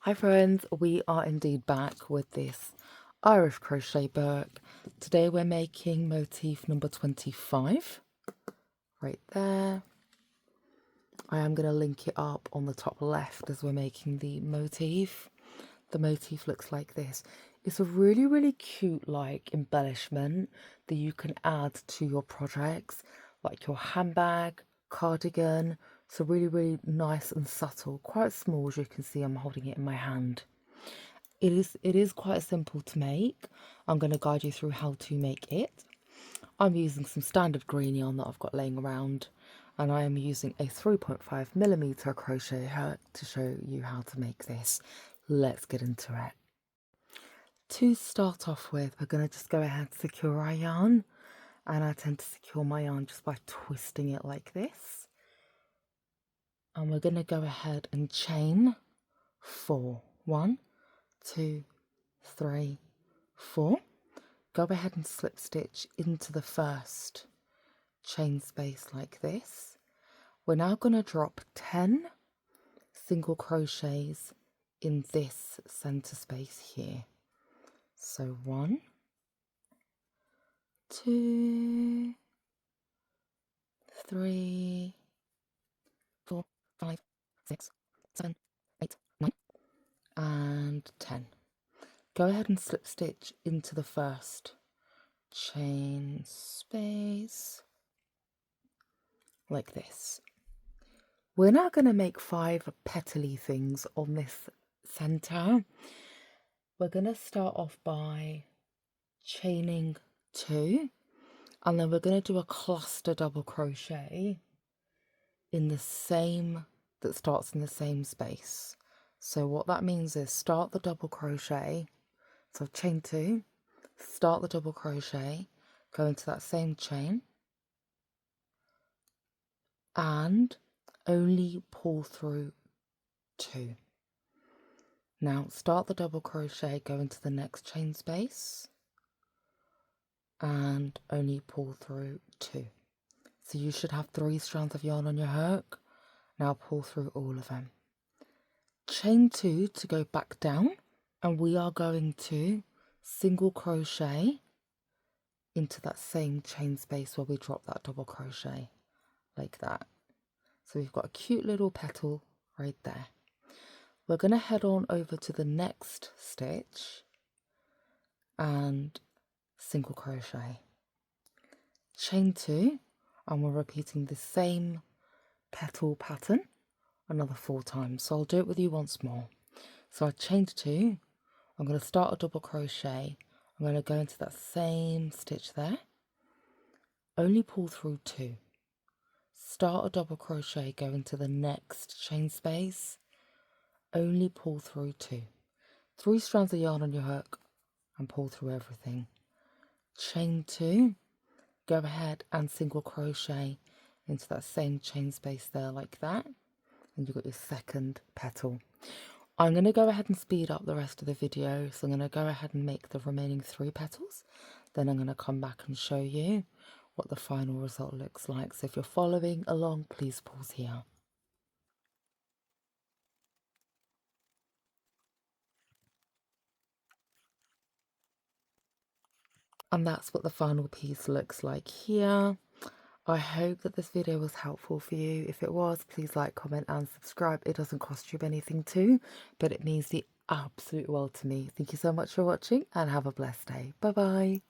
Hi friends, we are indeed back with this Irish crochet book. Today we're making motif number 25, right there. I am going to link it up on the top left as we're making the motif. The motif looks like this. It's a really cute embellishment that you can add to your projects, like your handbag, cardigan. So really nice and subtle, quite small as you can see. I'm holding it in my hand. It is quite simple to make. I'm going to guide you through how to make it. I'm using some standard green yarn that I've got laying around, and I am using a 3.5mm crochet hook to show you how to make this. Let's get into it. To start off with, we're going to just go ahead and secure our yarn, and I tend to secure my yarn just by twisting it like this. And we're going to go ahead and chain 4. 1, 2, 3, 4. Go ahead and slip stitch into the first chain space like this. We're now going to drop 10 single crochets in this center space here. So 1, 2, 3, 4, 5, 6, 7, 8, 9, and 10. Go ahead and slip stitch into the first chain space like this. We're now going to make 5 petally things on this center. We're going to start off by chaining 2, and then we're going to do a cluster double crochet in the same, that starts in the same space. So what that means is start the double crochet, so chain 2, start the double crochet, go into that same chain, and only pull through 2. Now start the double crochet, go into the next chain space, and only pull through 2. So you should have 3 strands of yarn on your hook. Now pull through all of them. Chain 2 to go back down, and we are going to single crochet into that same chain space where we drop that double crochet, like that. So we've got a cute little petal right there. We're going to head on over to the next stitch and single crochet, chain 2, and we're repeating the same petal pattern another 4 times. So I'll do it with you once more. So I chained 2, I'm going to start a double crochet, I'm going to go into that same stitch there, only pull through 2, start a double crochet, go into the next chain space, only pull through 2, 3 strands of yarn on your hook and pull through everything. Chain 2, go ahead and single crochet into that same chain space there like that, and you've got your second petal. I'm going to go ahead and speed up the rest of the video, so I'm going to go ahead and make the remaining 3 petals, then I'm going to come back and show you what the final result looks like. So if you're following along, please pause here. And that's what the final piece looks like here. I hope that this video was helpful for you. If it was, please like, comment and subscribe. It doesn't cost you anything too, but it means the absolute world to me. Thank you so much for watching and have a blessed day. Bye bye.